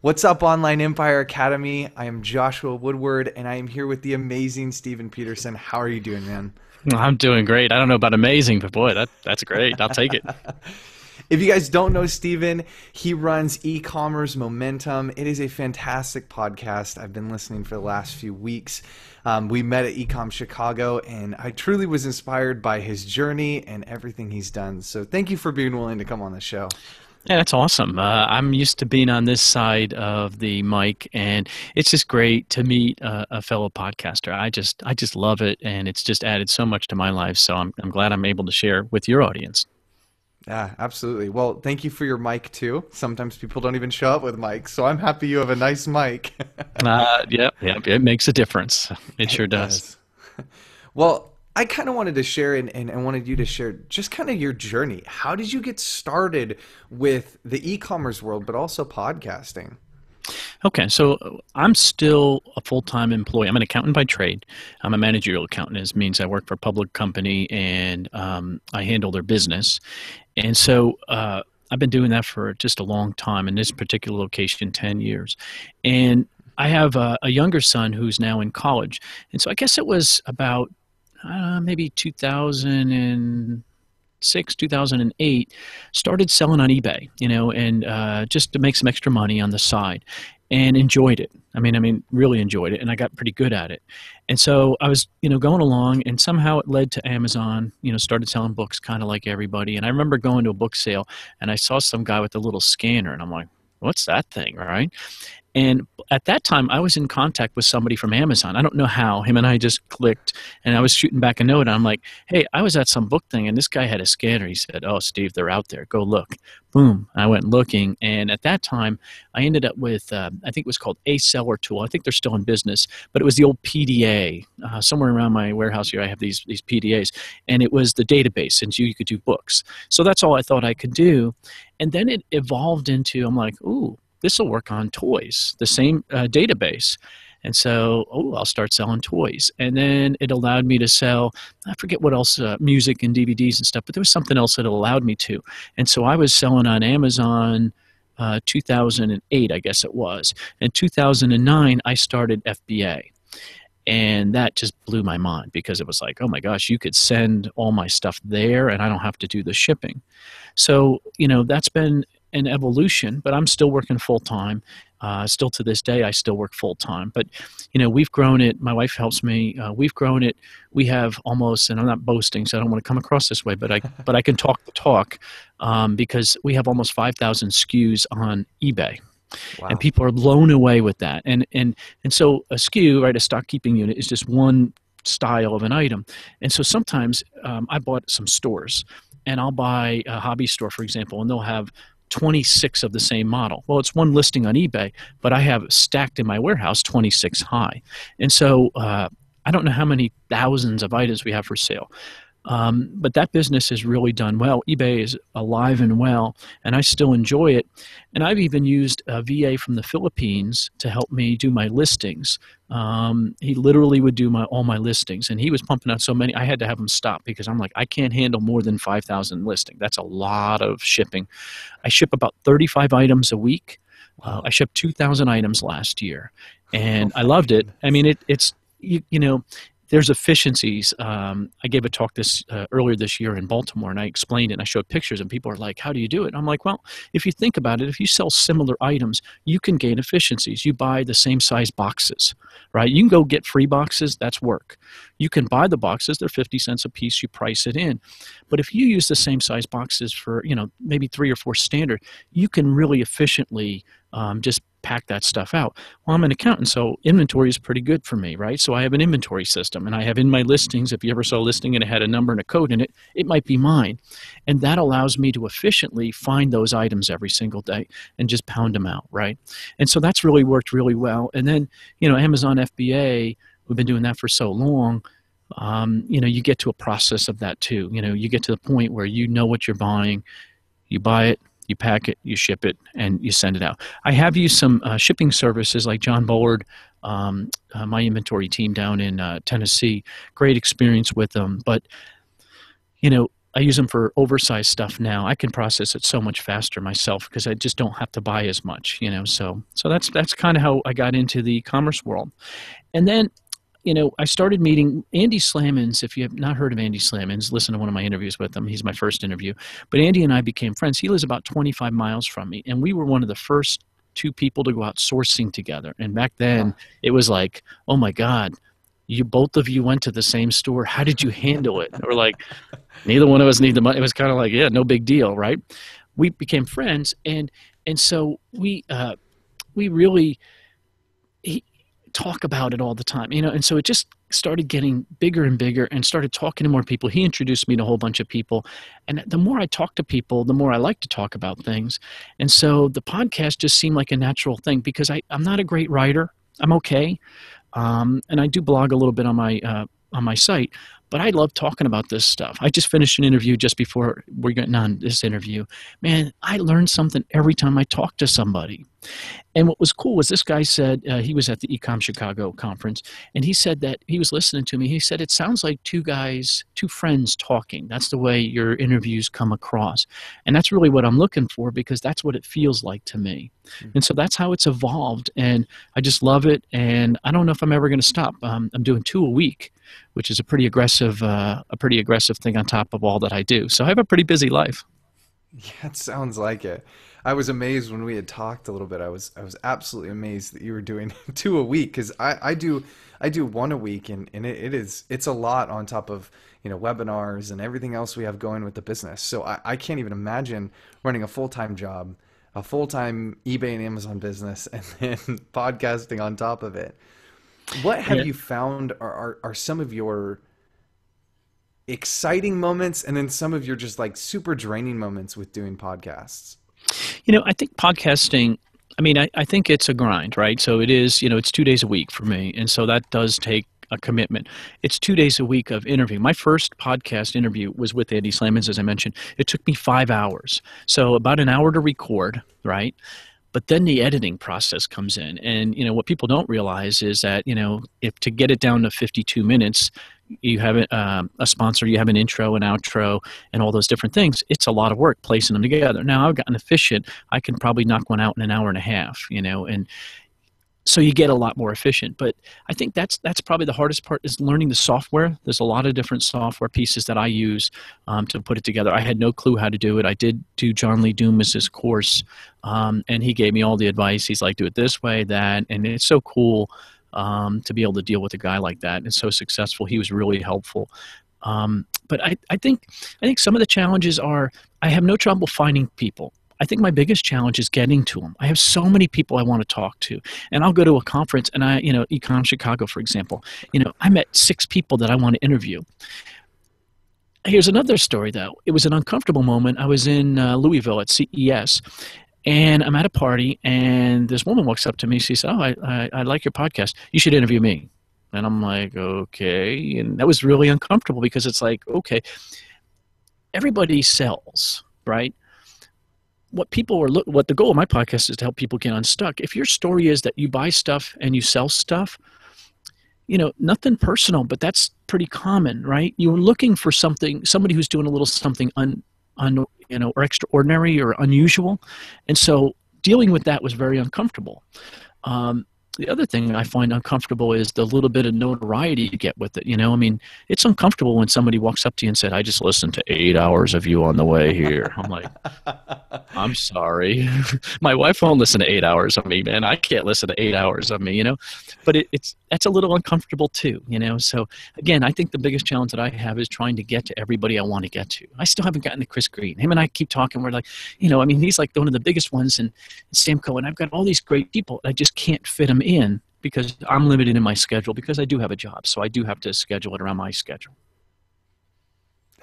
What's up, Online Empire Academy? I am Joshua Woodward, and I am here with the amazing Stephen Peterson. How are you doing, man? I'm doing great. I don't know about amazing, but boy, that's great. I'll take it. If you guys don't know Stephen, he runs e-commerce momentum. It is a fantastic podcast. I've been listening for the last few weeks. We met at Ecom Chicago, and I truly was inspired by his journey and everything he's done. So thank you for being willing to come on the show. Yeah, that's awesome. I'm used to being on this side of the mic, and it's just great to meet a fellow podcaster. I just love it, and it's just added so much to my life. So I'm glad I'm able to share with your audience. Yeah, absolutely. Well, thank you for your mic too. Sometimes people don't even show up with mics, so I'm happy you have a nice mic. Yeah, it makes a difference. It sure It does. does. Well, I kind of wanted to share and I wanted you to share just kind of your journey. How did you get started with the e-commerce world, but also podcasting? Okay, so I'm still a full-time employee. I'm an accountant by trade. I'm a managerial accountant. This means I work for a public company and I handle their business. And so I've been doing that for just a long time, in this particular location, 10 years. And I have a younger son who's now in college. And so I guess it was about maybe 2006, 2008, started selling on eBay, and just to make some extra money on the side, and enjoyed it. I mean, really enjoyed it, and I got pretty good at it. And so I was, going along, and somehow it led to Amazon. Started selling books, kind of like everybody. And I remember going to a book sale, and I saw some guy with a little scanner, and I'm like, "What's that thing?" Right? And at that time, I was in contact with somebody from Amazon. I don't know how. Him and I just clicked, and I was shooting back a note. And I'm like, "Hey, I was at some book thing, and this guy had a scanner." He said, "Oh, Steve, they're out there. Go look." Boom. I went looking, and at that time, I ended up with I think it was called a Seller Tool. I think they're still in business, but it was the old PDA. Somewhere around my warehouse here, I have these PDAs, and it was the database, and you could do books. So that's all I thought I could do, and then it evolved into, I'm like, "Ooh, this will work on toys," the same database. And so, I'll start selling toys. And then it allowed me to sell, I forget what else, music and DVDs and stuff, but there was something else that it allowed me to. And so I was selling on Amazon 2008, I guess it was. In 2009, I started FBA. And that just blew my mind because it was like, oh my gosh, you could send all my stuff there and I don't have to do the shipping. So, that's been an evolution, but I'm still working full time. Still to this day, I still work full time. But, we've grown it. My wife helps me. We've grown it. We have almost, and I'm not boasting, so I don't want to come across this way, but I can talk the talk because we have almost 5,000 SKUs on eBay. And Wow. people are blown away with that. And so a SKU, right, a stock keeping unit, is just one style of an item. And so sometimes I bought some stores, and I'll buy a hobby store, for example, and they'll have 26 of the same model. Well, it's one listing on eBay, but I have stacked in my warehouse 26 high. And so I don't know how many thousands of items we have for sale. But that business has really done well. eBay is alive and well, and I still enjoy it. And I've even used a VA from the Philippines to help me do my listings. He literally would do all my listings, and he was pumping out so many, I had to have him stop because I'm like, I can't handle more than 5,000 listings. That's a lot of shipping. I ship about 35 items a week. I Wow. shipped 2,000 items last year, Oh and I my loved it. I goodness. mean, it's there's efficiencies. I gave a talk this earlier this year in Baltimore, and I explained it. And I showed pictures, and people are like, "How do you do it?" And I'm like, "Well, if you think about it, if you sell similar items, you can gain efficiencies. You buy the same size boxes, right? You can go get free boxes. That's work. You can buy the boxes; they're 50 cents a piece. You price it in. But if you use the same size boxes for maybe 3 or 4 standard, you can really efficiently just pack that stuff out. Well, I'm an accountant, so inventory is pretty good for me, right? So I have an inventory system, and I have in my listings, if you ever saw a listing and it had a number and a code in it, it might be mine. And that allows me to efficiently find those items every single day and just pound them out, right? And so that's really worked really well. And then, Amazon FBA, we've been doing that for so long. You get to a process of that too. You get to the point where you know what you're buying, you buy it, you pack it, you ship it, and you send it out. I have used some shipping services like John Bullard, my inventory team down in Tennessee. Great experience with them. But, I use them for oversized stuff now. I can process it so much faster myself because I just don't have to buy as much, you know. So that's kind of how I got into the e-commerce world. And then, you know, I started meeting Andy Slamans. If you have not heard of Andy Slamans, listen to one of my interviews with him. He's my first interview. But Andy and I became friends. He lives about 25 miles from me, and we were one of the first two people to go out sourcing together. And back then, it was like, oh my God, you both of you went to the same store. How did you handle it? Or like, neither one of us need the money. It was kind of like, yeah, no big deal, right? We became friends, and so we really talk about it all the time, you know. And so it just started getting bigger and bigger, and started talking to more people. He introduced me to a whole bunch of people, and the more I talk to people, the more I like to talk about things. And so the podcast just seemed like a natural thing because I'm not a great writer. I'm okay. And I do blog a little bit on my site, but I love talking about this stuff. I just finished an interview just before we're getting on this interview. Man, I learned something every time I talk to somebody. And what was cool was this guy said, he was at the Ecom Chicago conference, and he said that he was listening to me. He said, it sounds like two friends talking. That's the way your interviews come across. And that's really what I'm looking for, because that's what it feels like to me. And so that's how it's evolved. And I just love it. And I don't know if I'm ever going to stop. I'm doing 2 a week, which is a pretty aggressive thing on top of all that I do. So I have a pretty busy life. Yeah, it sounds like it. I was amazed when we had talked a little bit. I was absolutely amazed that you were doing 2 a week, because I do 1 a week, and it's a lot on top of, you know, webinars and everything else we have going with the business. So I can't even imagine running a full-time job, a full-time eBay and Amazon business, and then podcasting on top of it. What have you found are some of your exciting moments, and then some of your just like super draining moments with doing podcasts? You know, I think podcasting, I mean, I think it's a grind, right? So it is, you know, it's 2 days a week for me. And so that does take a commitment. It's 2 days a week of interviewing. My first podcast interview was with Andy Slamans, as I mentioned. It took me 5 hours. So about an hour to record, right? But then the editing process comes in. And, you know, what people don't realize is that, you know, if to get it down to 52 minutes, you have a sponsor, you have an intro, an outro, and all those different things. It's a lot of work placing them together. Now I've gotten efficient. I can probably knock one out in an hour and a half, you know, and so you get a lot more efficient. But I think that's probably the hardest part, is learning the software. There's a lot of different software pieces that I use to put it together. I had no clue how to do it. I did do John Lee Dumas's course, and he gave me all the advice. He's like, do it this way, that, and it's so cool to be able to deal with a guy like that and so successful. He was really helpful. But I think some of the challenges are, I have no trouble finding people. I think my biggest challenge is getting to them. I have so many people I want to talk to, and I'll go to a conference, and Ecom Chicago, for example, I met 6 people that I want to interview. Here's another story, though. It was an uncomfortable moment. I was in Louisville at CES, and I'm at a party, and this woman walks up to me. She said, "Oh, I like your podcast. You should interview me." And I'm like, okay. And that was really uncomfortable, because it's like, okay, everybody sells, right? What the goal of my podcast is to help people get unstuck. If your story is that you buy stuff and you sell stuff, nothing personal, but that's pretty common, right? You're looking for somebody who's doing a little something or extraordinary or unusual. And so dealing with that was very uncomfortable. The other thing I find uncomfortable is the little bit of notoriety you get with it. I mean, it's uncomfortable when somebody walks up to you and said, "I just listened to 8 hours of you on the way here." I'm like, I'm sorry. My wife won't listen to 8 hours of me, man. I can't listen to 8 hours of me, But that's a little uncomfortable too, So again, I think the biggest challenge that I have is trying to get to everybody I want to get to. I still haven't gotten to Chris Green. Him and I keep talking. We're like, I mean, he's like one of the biggest ones in Samco, and I've got all these great people. I just can't fit them in because I'm limited in my schedule, because I do have a job. So I do have to schedule it around my schedule.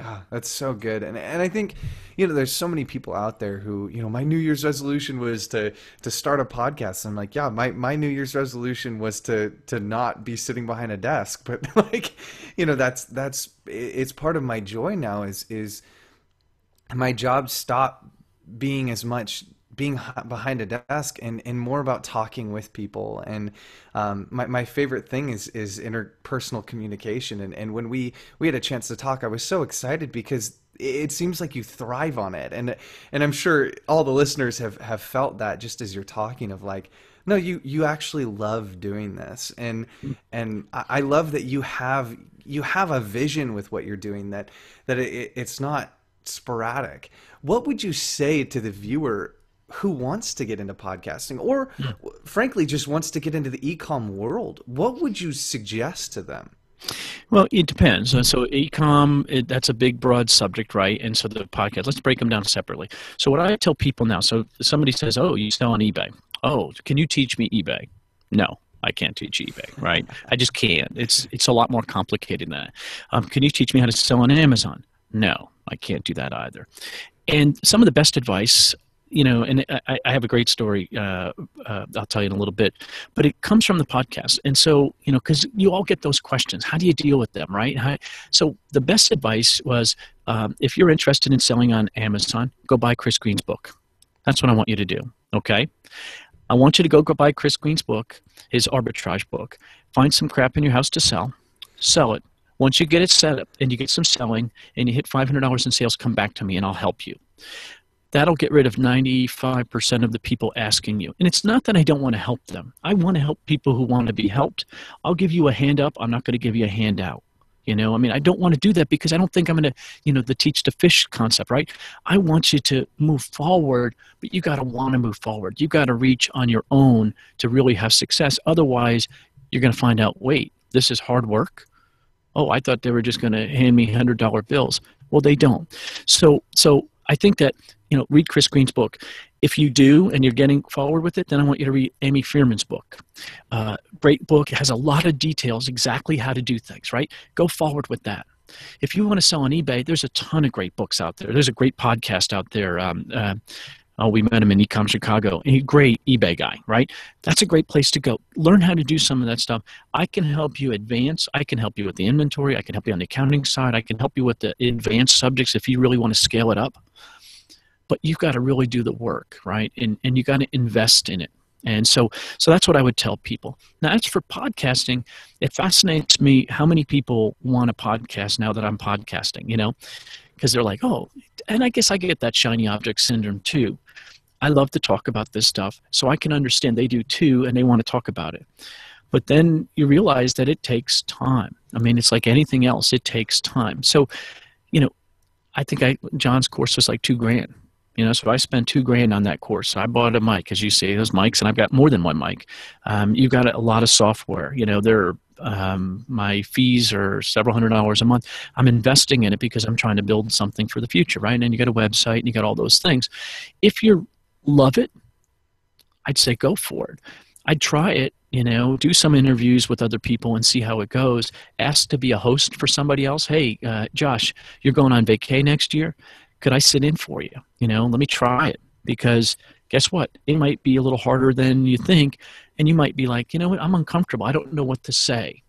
Ah, that's so good. And I think, there's so many people out there who, my New Year's resolution was to start a podcast. And I'm like, yeah, my New Year's resolution was to not be sitting behind a desk. But like, it's part of my joy now is my job stopped being as much being behind a desk and more about talking with people. And my favorite thing is interpersonal communication. And when we had a chance to talk, I was so excited because it seems like you thrive on it. And I'm sure all the listeners have felt that just as you're talking of like, no, you actually love doing this. And I love that you have a vision with what you're doing, that it's not sporadic. What would you say to the viewer who wants to get into podcasting, or frankly just wants to get into the e-com world? What would you suggest to them? Well, it depends. So e-com, that's a big, broad subject, right? And so the podcast, let's break them down separately. So what I tell people now, so somebody says, oh, you sell on eBay. Oh, can you teach me eBay? No, I can't teach eBay, right? I just can't. It's a lot more complicated than that. Can you teach me how to sell on Amazon? No, I can't do that either. And some of the best advice, and I have a great story I'll tell you in a little bit, but it comes from the podcast. And so, because you all get those questions, how do you deal with them, right? So the best advice was, if you're interested in selling on Amazon, go buy Chris Green's book. That's what I want you to do, okay? I want you to go buy Chris Green's book, his arbitrage book. Find some crap in your house to sell it. Once you get it set up and you get some selling and you hit $500 in sales, come back to me and I'll help you. That'll get rid of 95% of the people asking you. And it's not that I don't want to help them. I want to help people who want to be helped. I'll give you a hand up. I'm not going to give you a handout. I don't want to do that because I don't think I'm going to, the teach to fish concept, right? I want you to move forward, but you got to want to move forward. You got to reach on your own to really have success. Otherwise, you're going to find out, wait, this is hard work. Oh, I thought they were just going to hand me $100 bills. Well, they don't. So I think that, read Chris Green's book. If you do and you're getting forward with it, then I want you to read Amy Fearman's book. Great book. It has a lot of details, exactly how to do things, right? Go forward with that. If you want to sell on eBay, there's a ton of great books out there. There's a great podcast out there. We met him in Ecom Chicago. A great eBay guy, right? That's a great place to go. Learn how to do some of that stuff. I can help you advance. I can help you with the inventory. I can help you on the accounting side. I can help you with the advanced subjects if you really want to scale it up. But you've got to really do the work, right? And you got to invest in it. And so that's what I would tell people. Now, as for podcasting, it fascinates me how many people want a podcast now that I'm podcasting, because they're like, oh, and I guess I get that shiny object syndrome too. I love to talk about this stuff, so I can understand they do too, and they want to talk about it. But then you realize that it takes time. I mean, it's like anything else. It takes time. So, I think John's course was like $2,000. So I spent $2,000 on that course. So I bought a mic, as you see, those mics, and I've got more than one mic. You've got a lot of software. My fees are several $100s a month. I'm investing in it because I'm trying to build something for the future, right? And you got a website and you got all those things. If you love it, I'd say go for it. I'd try it, do some interviews with other people and see how it goes. Ask to be a host for somebody else. Hey, Josh, you're going on vacay next year. Could I sit in for you? Let me try it, because guess what? It might be a little harder than you think, and you might be like, what? I'm uncomfortable. I don't know what to say.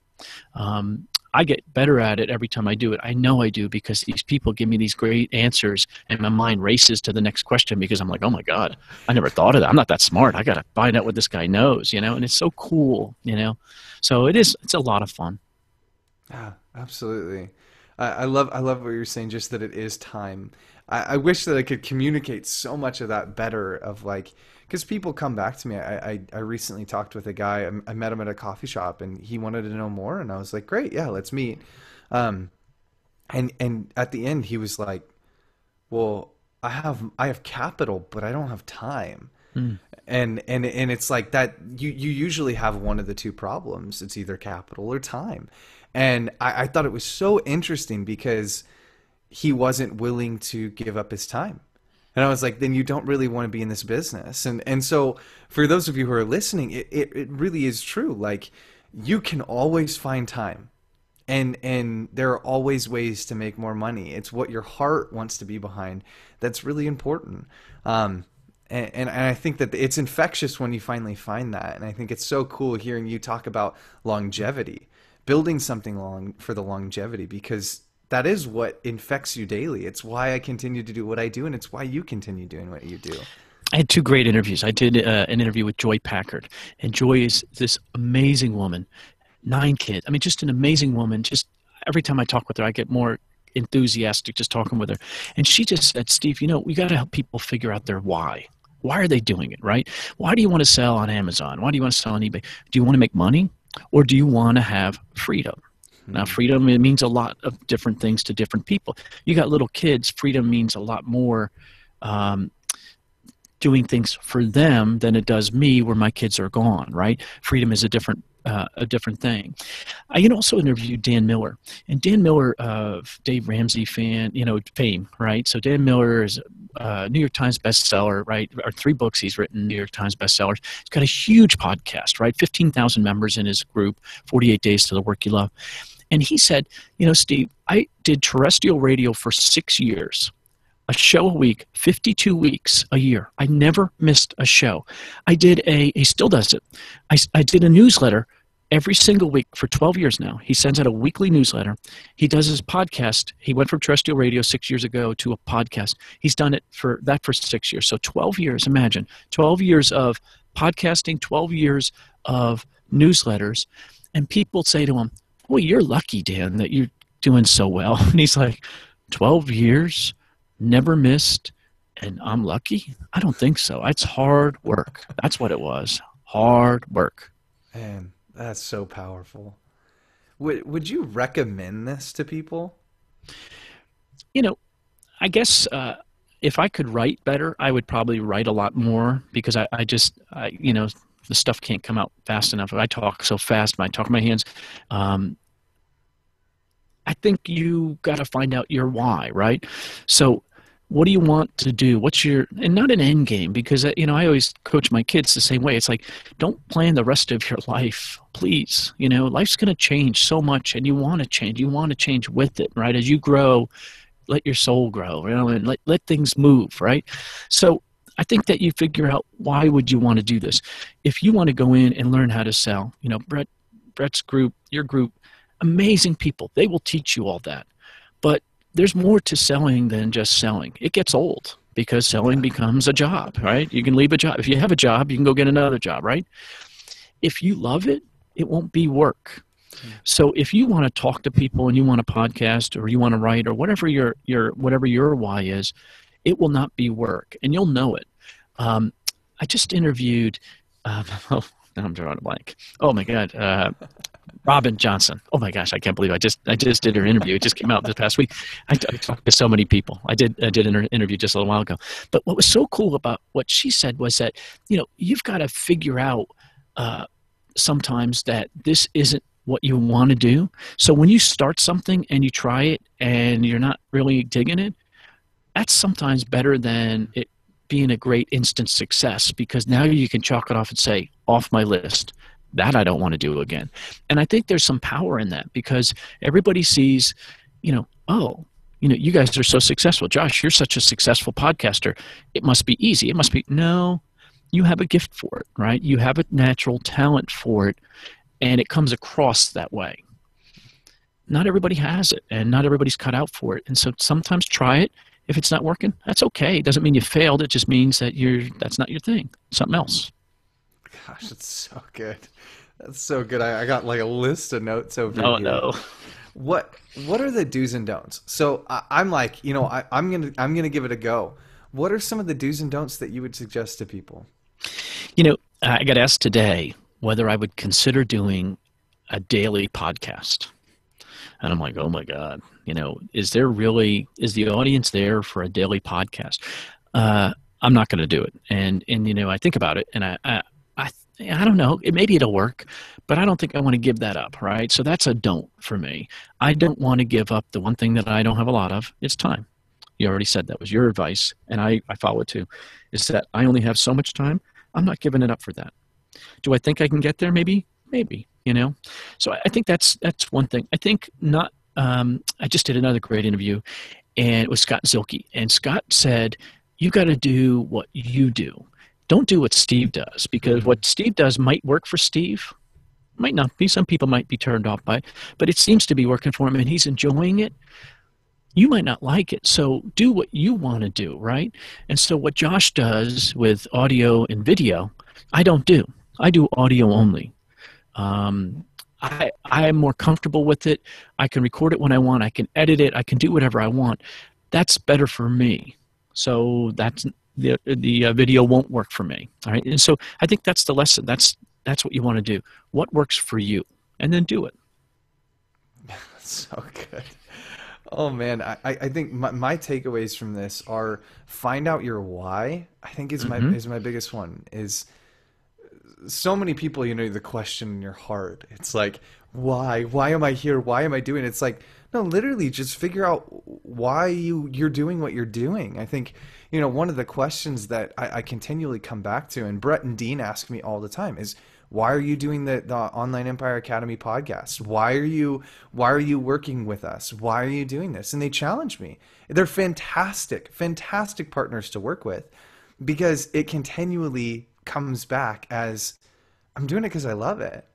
I get better at it every time I do it. I know I do, because these people give me these great answers, and my mind races to the next question because I'm like, oh my God, I never thought of that. I'm not that smart. I got to find out what this guy knows, and it's so cool, So it's a lot of fun. Yeah, absolutely. I love what you're saying, just that it is time. I wish that I could communicate so much of that better, of like, because people come back to me. I recently talked with a guy. I met him at a coffee shop, and he wanted to know more, and I was like, great, yeah, let's meet. And at the end, he was like, well, I have capital, but I don't have time. And it's like that. You usually have one of the two problems. It's either capital or time. And I thought it was so interesting because he wasn't willing to give up his time. And I was like, then you don't really want to be in this business. And so for those of you who are listening, it really is true. Like, you can always find time. And there are always ways to make more money. It's what your heart wants to be behind that's really important. And I think that it's infectious when you finally find that. And I think it's so cool hearing you talk about longevity, building something for the longevity, because that is what infects you daily. It's why I continue to do what I do, and it's why you continue doing what you do. I had two great interviews. I did an interview with Joy Packard, and Joy is this amazing woman, 9 kids. I mean, just an amazing woman. Just every time I talk with her, I get more enthusiastic just talking with her. And she just said, Steve, we got to help people figure out their why. Why are they doing it, right? Why do you want to sell on Amazon? Why do you want to sell on eBay? Do you want to make money, or do you want to have freedom? Now, freedom, it means a lot of different things to different people. You got little kids, freedom means a lot more doing things for them than it does me where my kids are gone, right? Freedom is a different thing. I also interviewed Dan Miller, and Dan Miller of Dave Ramsey fame, right? So Dan Miller is a New York Times bestseller, right? Or 3 books he's written, New York Times bestsellers. He's got a huge podcast, right? 15,000 members in his group, 48 Days to the Work You Love. And he said, Steve, I did terrestrial radio for 6 years. A show a week, 52 weeks a year. I never missed a show. He still does it. I did a newsletter every single week for 12 years now. He sends out a weekly newsletter. He does his podcast. He went from terrestrial radio 6 years ago to a podcast. He's done it for 6 years. So 12 years, imagine. 12 years of podcasting, 12 years of newsletters. And people say to him, well, you're lucky, Dan, that you're doing so well. And he's like, 12 years? Never missed, and I'm lucky? I don't think so. It's hard work. That's what it was. Hard work. Man, that's so powerful. Would you recommend this to people? I guess if I could write better, I would probably write a lot more, because I the stuff can't come out fast enough. I talk so fast. I talk with my hands. I think you got to find out your why, right? So what do you want to do? And not an end game, because, I always coach my kids the same way. It's like, don't plan the rest of your life, please. Life's going to change so much, and you want to change. You want to change with it, right? As you grow, let your soul grow, and let things move, right? So I think that you figure out, why would you want to do this? If you want to go in and learn how to sell, Brett's group, your group, amazing people. They will teach you all that. But there's more to selling than just selling. It gets old, because selling becomes a job, right? You can leave a job. If you have a job, you can go get another job, right? If you love it, it won't be work. So if you want to talk to people, and you want to podcast, or you want to write, or whatever your why is, it will not be work, and you'll know it. I just interviewed, now I'm drawing a blank. Oh my God. Robin Johnson. Oh my gosh, I can't believe I just did her interview. It just came out this past week. I talked to so many people. I did an interview just a little while ago. But what was so cool about what she said was that, you've got to figure out sometimes that this isn't what you want to do. So when you start something and you try it and you're not really digging it, that's sometimes better than it being a great instant success, because now you can chalk it off and say, off my list. That I don't want to do again. And I think there's some power in that, because everybody sees, you guys are so successful. Josh, you're such a successful podcaster. It must be easy. It must be. No, you have a gift for it, right? You have a natural talent for it, and it comes across that way. Not everybody has it, and not everybody's cut out for it. And so sometimes try it. If it's not working, that's okay. It doesn't mean you failed. It just means that that's not your thing. Something else. Gosh, that's so good. That's so good. I got like a list of notes over here. Oh no. What are the do's and don'ts? So I'm like, I'm gonna give it a go. What are some of the do's and don'ts that you would suggest to people? I got asked today whether I would consider doing a daily podcast. And I'm like, oh my God, is the audience there for a daily podcast? I'm not going to do it. And I think about it, and I don't know. Maybe it'll work, but I don't think I want to give that up, right? So that's a don't for me. I don't want to give up the one thing that I don't have a lot of. It's time. You already said that was your advice, and I follow it too, is that I only have so much time. I'm not giving it up for that. Do I think I can get there? Maybe, So I think that's one thing. I think not. I just did another great interview, and it was Scott Zilke, and Scott said, you got to do what you do. Don't do what Steve does, because what Steve does might work for Steve, might not be. Some people might be turned off by it, but it seems to be working for him, and he's enjoying it. You might not like it, so do what you want to do, right? And so what Josh does with audio and video, I don't do. I do audio only. I am more comfortable with it. I can record it when I want. I can edit it. I can do whatever I want. That's better for me. So that's the video won't work for me. All right. And so I think that's the lesson. That's what you want to do. What works for you, and then do it. So good. Oh man, I think my takeaways from this are find out your why. I think is my biggest one. Is so many people, the question in your heart. It's like, why? Why am I here? Why am I doing it? It's like, no, literally just figure out why you're doing what you're doing. I think, one of the questions that I continually come back to, and Brett and Dean ask me all the time, is why are you doing the Online Empire Academy podcast? Why are you working with us? Why are you doing this? And they challenge me. They're fantastic, fantastic partners to work with, because it continually comes back as, I'm doing it because I love it.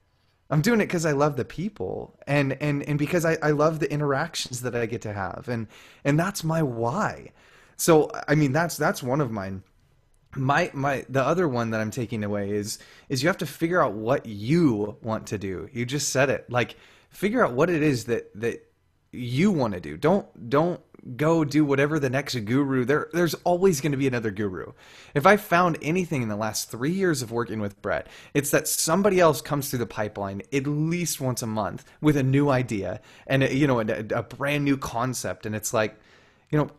I'm doing it because I love the people, and because I love the interactions that I get to have, and that's my why. So I mean, that's one of mine. The other one that I'm taking away is you have to figure out what you want to do. You just said it. Like, figure out what it is that you want to do. Don't go do whatever the next guru. There's always going to be another guru. If I found anything in the last 3 years of working with Brett, it's that somebody else comes through the pipeline at least once a month with a new idea and a brand new concept. And it's like,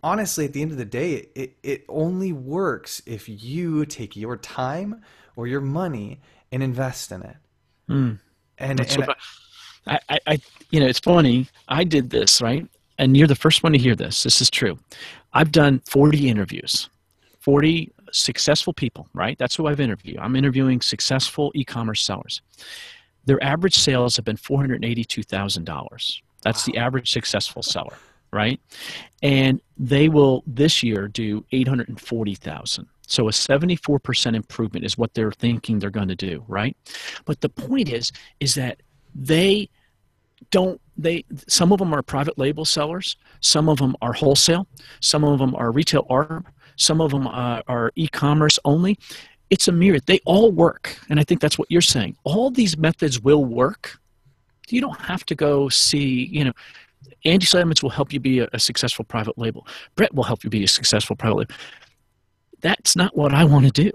honestly, at the end of the day, it only works if you take your time or your money and invest in it. Mm. And, That's and so it's funny. I did this, right? And you're the first one to hear this. This is true. I've done 40 interviews, 40 successful people, right? That's who I've interviewed. I'm interviewing successful e-commerce sellers. Their average sales have been $482,000. That's the average successful seller, right? And they will this year do $840,000. So a 74% improvement is what they're thinking they're going to do, right? But the point is that some of them are private label sellers, some of them are wholesale, some of them are retail arb, some of them are e-commerce only. It's a myriad. They all work. And I think that's what you're saying. All these methods will work. You don't have to go see, Andy Slemons will help you be a successful private label. Brett will help you be a successful private label. That's not what I want to do.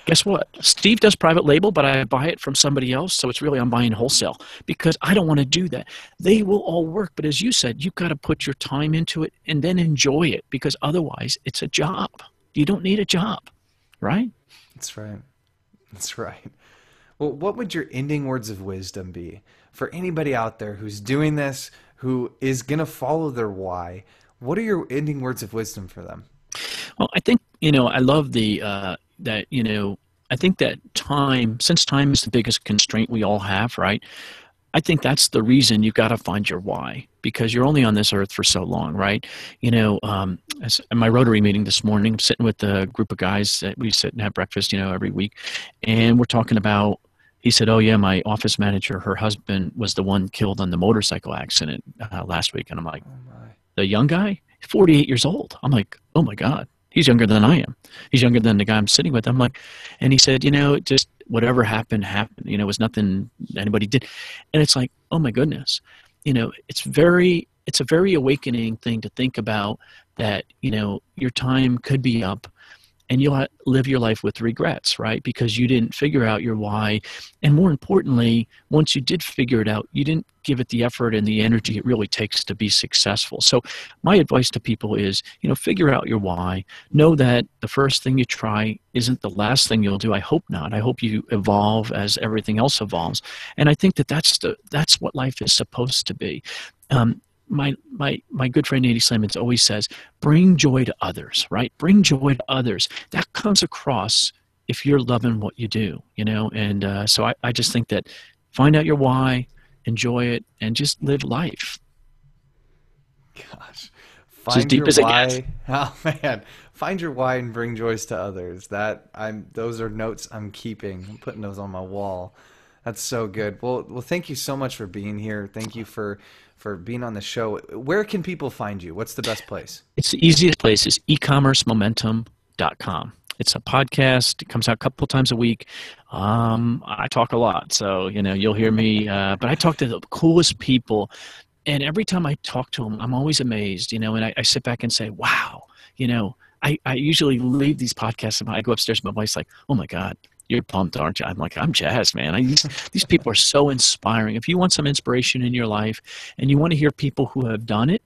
Guess what? Steve does private label, but I buy it from somebody else, so it's really I'm buying wholesale because I don't want to do that. They will all work, but as you said, you've got to put your time into it and then enjoy it, because otherwise it's a job. You don't need a job, right? That's right. That's right. Well, what would your ending words of wisdom be for anybody out there who's doing this, who is going to follow their why? What are your ending words of wisdom for them? Well, I think, I love I think that since time is the biggest constraint we all have, right? I think that's the reason you've got to find your why, because you're only on this earth for so long, right? At my Rotary meeting this morning, I'm sitting with a group of guys that we sit and have breakfast, every week. And we're talking about, he said, oh yeah, my office manager, her husband was the one killed on the motorcycle accident last week. And I'm like, the young guy, 48 years old. I'm like, oh my God. He's younger than I am. He's younger than the guy I'm sitting with. I'm like, and he said, just whatever happened. It was nothing anybody did. And it's like, oh my goodness. It's a very awakening thing to think about that, your time could be up and you'll live your life with regrets, right? Because you didn't figure out your why. And more importantly, once you did figure it out, you didn't give it the effort and the energy it really takes to be successful. So my advice to people is, figure out your why. Know that the first thing you try isn't the last thing you'll do. I hope not. I hope you evolve as everything else evolves. And I think that's what life is supposed to be. My good friend Andy Slemons always says, bring joy to others, right? Bring joy to others. That comes across if you're loving what you do, and so I just think that find out your why, enjoy it, and just live life. Gosh, find your why. Oh man, find your why and bring joys to others. Those are notes I'm keeping. I'm putting those on my wall. That's so good. Well, thank you so much for being here. Thank you for being on the show. Where can people find you? What's the best place? It's the easiest place is ecommercemomentum.com. It's a podcast. It comes out a couple times a week. I talk a lot, so you'll hear me. But I talk to the coolest people, and every time I talk to them, I'm always amazed. And I sit back and say, "Wow." I usually leave these podcasts and I go upstairs. My wife's like, "Oh my God, you're pumped, aren't you?" I'm like, "I'm jazzed, man." These people are so inspiring. If you want some inspiration in your life and you want to hear people who have done it,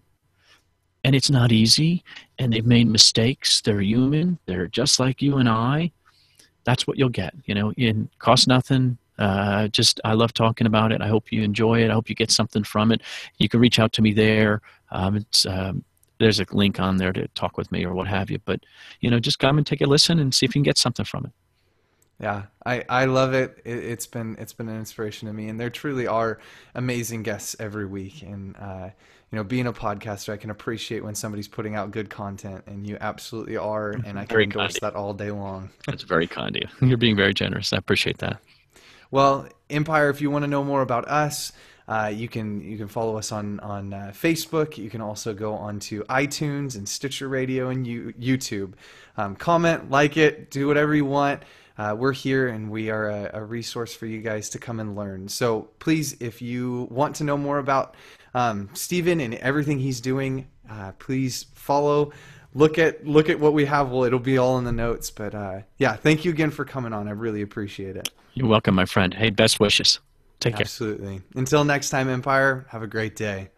and it's not easy, and they've made mistakes, they're human, they're just like you and I, that's what you'll get. It costs nothing. I love talking about it. I hope you enjoy it. I hope you get something from it. You can reach out to me there. There's a link on there to talk with me or what have you. But, just come and take a listen and see if you can get something from it. Yeah, I love it. It's been an inspiration to me, and there truly are amazing guests every week. And being a podcaster, I can appreciate when somebody's putting out good content, and you absolutely are, and I can endorse that all day long. That's very kind of you. You're being very generous. I appreciate that. Well, Empire, if you want to know more about us, you can follow us on Facebook. You can also go onto iTunes and Stitcher Radio and YouTube. Comment, like it, do whatever you want. We're here, and we are a resource for you guys to come and learn. So please, if you want to know more about Stephen and everything he's doing, please follow. Look at what we have. Well, it'll be all in the notes. But yeah, thank you again for coming on. I really appreciate it. You're welcome, my friend. Hey, best wishes. Take care. Absolutely. Until next time, Empire, have a great day.